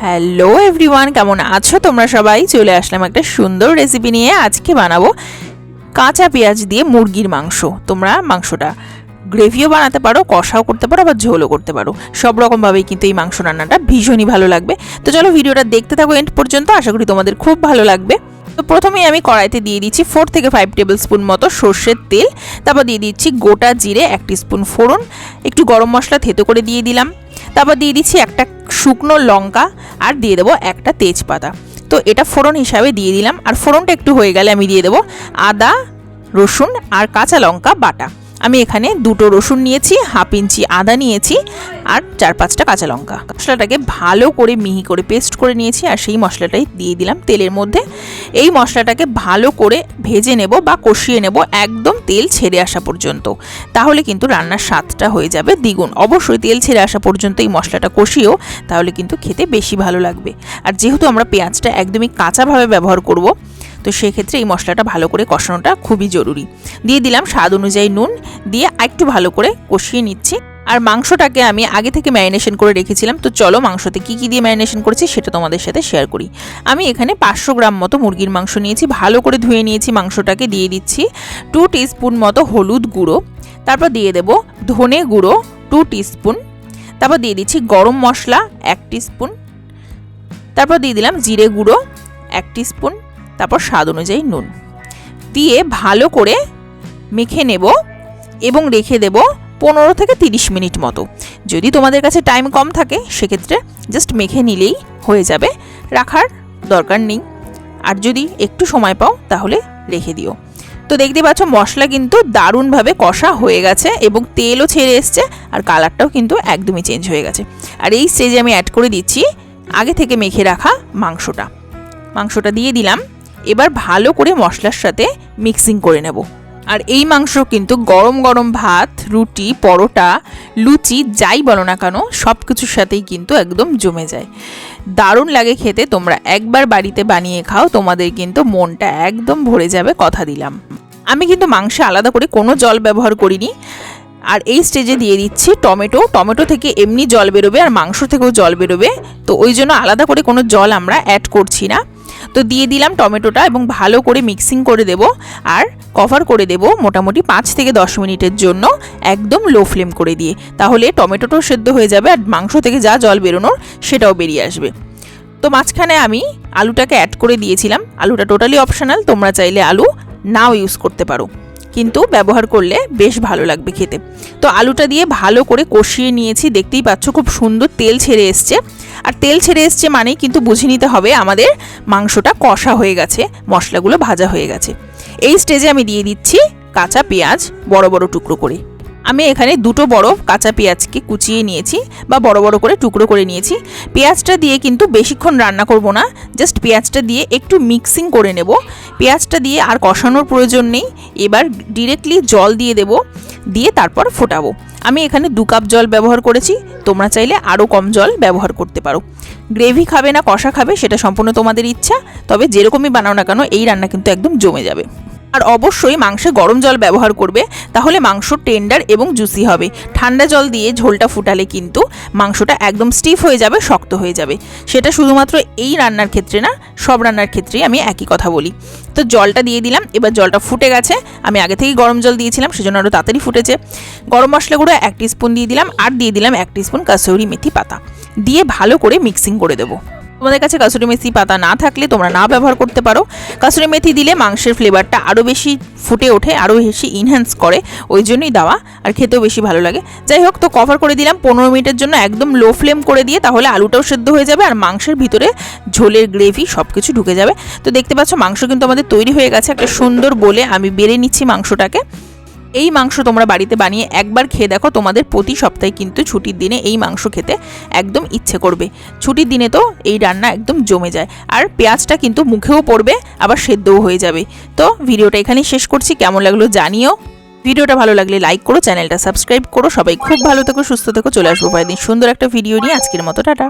Hello everyone, কেমন আছো তোমরা সবাই? চলে আসলাম একটা সুন্দর রেসিপি নিয়ে। আজকে বানাবো কাঁচা পেঁয়াজ দিয়ে মুরগির মাংস। তোমরা মাংসটা গ্রেভিও বানাতে পারো, কষাও করতে পারো, আবার ঝোলও করতে পারো। সব রকমভাবেই কিন্তু এই মাংস রান্নাটা ভীষণই ভালো লাগবে। তো চলো ভিডিওটা দেখতে থাকো এন্ড পর্যন্ত, আশা করি তোমাদের খুব ভালো লাগবে। তো প্রথমেই আমি কড়াইতে দিয়ে দিচ্ছি 4 থেকে 5 টেবিল স্পুন মতো সর্ষের তেল। তারপর দিয়ে দিচ্ছি গোটা জিরে, 1 টিস্পুন ফোড়ন, একটু গরম মশলা থেতো করে দিয়ে দিলাম। তারপর দিয়ে দিচ্ছি একটা শুকনো লঙ্কা আর দিয়ে দেবো একটা তেজপাতা। তো এটা ফোড়ন হিসাবে দিয়ে দিলাম। আর ফোড়নটা একটু হয়ে গেলে আমি দিয়ে দেবো আদা, রসুন আর কাঁচা লঙ্কা বাটা। আমি এখানে 2টো রসুন নিয়েছি, 1/2 ইঞ্চি আদা নিয়েছি আর 4-5টা কাঁচা লঙ্কা। মশলাটাকে ভালো করে মিহি করে পেস্ট করে নিয়েছি আর সেই মশলাটাই দিয়ে দিলাম তেলের মধ্যে। এই মশলাটাকে ভালো করে ভেজে নেব বা কষিয়ে নেব একদম তেল ছেড়ে আসা পর্যন্ত। তাহলে কিন্তু রান্নার স্বাদটা হয়ে যাবে দ্বিগুণ। অবশ্যই তেল ছেড়ে আসা পর্যন্ত এই মশলাটা কষিয়েও, তাহলে কিন্তু খেতে বেশি ভালো লাগবে। আর যেহেতু আমরা পেঁয়াজটা একদমই কাঁচাভাবে ব্যবহার করব, তো সেক্ষেত্রে এই মশলাটা ভালো করে কষানোটা খুবই জরুরি। দিয়ে দিলাম স্বাদ অনুযায়ী নুন, দিয়ে একটু ভালো করে কষিয়ে নিচ্ছি। আর মাংসটাকে আমি আগে থেকে ম্যারিনেশন করে রেখেছিলাম। তো চলো মাংসতে কী কী দিয়ে ম্যারিনেশন করেছি সেটা তোমাদের সাথে শেয়ার করি। আমি এখানে 500 গ্রাম মতো মুরগির মাংস নিয়েছি, ভালো করে ধুয়ে নিয়েছি মাংসটাকে। দিয়ে দিচ্ছি 2 টিস্পুন মতো হলুদ গুঁড়ো, তারপর দিয়ে দেবো ধনে গুঁড়ো 2 টিস্পুন, তারপর দিয়ে দিচ্ছি গরম মশলা 1 টিস্পুন, তারপর দিয়ে দিলাম জিরে গুঁড়ো 1 টিস্পুন, তারপর স্বাদ অনুযায়ী নুন দিয়ে ভালো করে মেখে নেব এবং রেখে দেব 15 থেকে 30 মিনিট মতো। যদি তোমাদের কাছে টাইম কম থাকে সেক্ষেত্রে জাস্ট মেখে নিলেই হয়ে যাবে, রাখার দরকার নেই। আর যদি একটু সময় পাও তাহলে রেখে দিও। তো দেখতে পাচ্ছ মশলা কিন্তু দারুণভাবে কষা হয়ে গেছে এবং তেলও ছেড়ে এসছে আর কালারটাও কিন্তু একদমই চেঞ্জ হয়ে গেছে। আর এই স্টেজে আমি অ্যাড করে দিচ্ছি আগে থেকে মেখে রাখা মাংসটা দিয়ে দিলাম। এবার ভালো করে মশলার সাথে মিক্সিং করে নেব। আর এই মাংস কিন্তু গরম গরম ভাত, রুটি, পরোটা, লুচি যাই বলো না কেন সব কিছুর সাথেই কিন্তু একদম জমে যায়। দারুণ লাগে খেতে। তোমরা একবার বাড়িতে বানিয়ে খাও, তোমাদের কিন্তু মনটা একদম ভরে যাবে, কথা দিলাম। আমি কিন্তু মাংসে আলাদা করে কোনো জল ব্যবহার করিনি। আর এই স্টেজে দিয়ে দিচ্ছি টমেটো থেকে এমনি জল বেরোবে আর মাংস থেকেও জল বেরোবে, তো ওই জন্য আলাদা করে কোনো জল আমরা অ্যাড করছি না। তো দিয়ে দিলাম টমেটোটা এবং ভালো করে মিক্সিং করে দেব আর কভার করে দেব মোটামুটি 5 থেকে 10 মিনিটের জন্য, একদম লো ফ্লেম করে দিয়ে। তাহলে টমেটোটাও সেদ্ধ হয়ে যাবে আর মাংস থেকে যা জল বেরোনোর সেটাও বেরিয়ে আসবে। তো মাঝখানে আমি আলুটাকে অ্যাড করে দিয়েছিলাম। আলুটা টোটালি অপশনাল, তোমরা চাইলে আলু নাও ইউজ করতে পারো, কিন্তু ব্যবহার করলে বেশ ভালো লাগবে খেতে। তো আলুটা দিয়ে ভালো করে কষিয়ে নিয়েছি। দেখতেই পাচ্ছ খুব সুন্দর তেল ছেড়ে এসছে। আর তেল ছেড়ে এসছে মানেই কিন্তু বুঝে নিতে হবে আমাদের মাংসটা কষা হয়ে গেছে, মশলাগুলো ভাজা হয়ে গেছে। এই স্টেজে আমি দিয়ে দিচ্ছি কাঁচা পেঁয়াজ বড় বড় টুকরো করে। আমি এখানে 2টো বড় কাঁচা পেঁয়াজকে কুচিয়ে নিয়েছি বা বড় বড় করে টুকরো করে নিয়েছি। পেঁয়াজটা দিয়ে কিন্তু বেশিক্ষণ রান্না করব না, জাস্ট পেঁয়াজটা দিয়ে একটু মিক্সিং করে নেব। পেঁয়াজটা দিয়ে আর কষানোর প্রয়োজন নেই। এবার ডিরেক্টলি জল দিয়ে দেব, দিয়ে তারপর ফোটাবো। আমি এখানে 2 কাপ জল ব্যবহার করেছি, তোমরা চাইলে আরও কম জল ব্যবহার করতে পারো। গ্রেভি খাবে না কষা খাবে সেটা সম্পূর্ণ তোমাদের ইচ্ছা, তবে যেরকমই বানাও না কেন এই রান্না কিন্তু একদম জমে যাবে। আর অবশ্যই মাংসে গরম জল ব্যবহার করবে, তাহলে মাংস টেন্ডার এবং জুসি হবে। ঠান্ডা জল দিয়ে ঝোলটা ফুটালে কিন্তু মাংসটা একদম স্টিফ হয়ে যাবে, শক্ত হয়ে যাবে। সেটা শুধুমাত্র এই রান্নার ক্ষেত্রে না, সব রান্নার ক্ষেত্রেই আমি একই কথা বলি। তো জলটা দিয়ে দিলাম। এবার জলটা ফুটে গেছে, আমি আগে থেকেই গরম জল দিয়েছিলাম সেজন্য আরও তাড়াতাড়ি ফুটেছে। গরম মশলা গুঁড়ো 1 টিস্পুন দিয়ে দিলাম আর দিয়ে দিলাম 1 টিস্পুন কাসুরি মেথি পাতা, দিয়ে ভালো করে মিক্সিং করে দেবো। তোমাদের কাছে কাসুরি মেথি পাতা না থাকলে তোমরা না ব্যবহার করতে পারো। কাসুরি মেথি দিলে মাংসের ফ্লেভারটা আরও বেশি ফুটে ওঠে, আরও বেশি ইনহ্যান্স করে, ওই জন্যই দেওয়া, আর খেতেও বেশি ভালো লাগে। যাই হোক, তো কভার করে দিলাম 15 মিনিটের জন্য একদম লো ফ্লেম করে দিয়ে, তাহলে আলুটাও সেদ্ধ হয়ে যাবে আর মাংসের ভিতরে ঝোলের গ্রেভি সব কিছু ঢুকে যাবে। তো দেখতে পাচ্ছ মাংস কিন্তু আমাদের তৈরি হয়ে গেছে। একটা সুন্দর বলে আমি বেড়ে নিচ্ছি মাংসটাকে। এই মাংস তোমরা বাড়িতে বানিয়ে একবার খেয়ে দেখো, তোমাদের প্রতি সপ্তাহে কিন্তু ছুটির দিনে এই মাংস খেতে একদম ইচ্ছে করবে। ছুটির দিনে তো এই রান্না একদম জমে যায়। আর পেঁয়াজটা কিন্তু মুখেও পড়বে, আবার সেদ্ধও হয়ে যাবে। তো ভিডিওটা এখানেই শেষ করছি, কেমন লাগলো জানিও। ভিডিওটা ভালো লাগলে লাইক করো, চ্যানেলটা সাবস্ক্রাইব করো। সবাই খুব ভালো থেকো, সুস্থ থেকো। চলে আসবো পরের দিন সুন্দর একটা ভিডিও নিয়ে। আজকের মতো টাটা।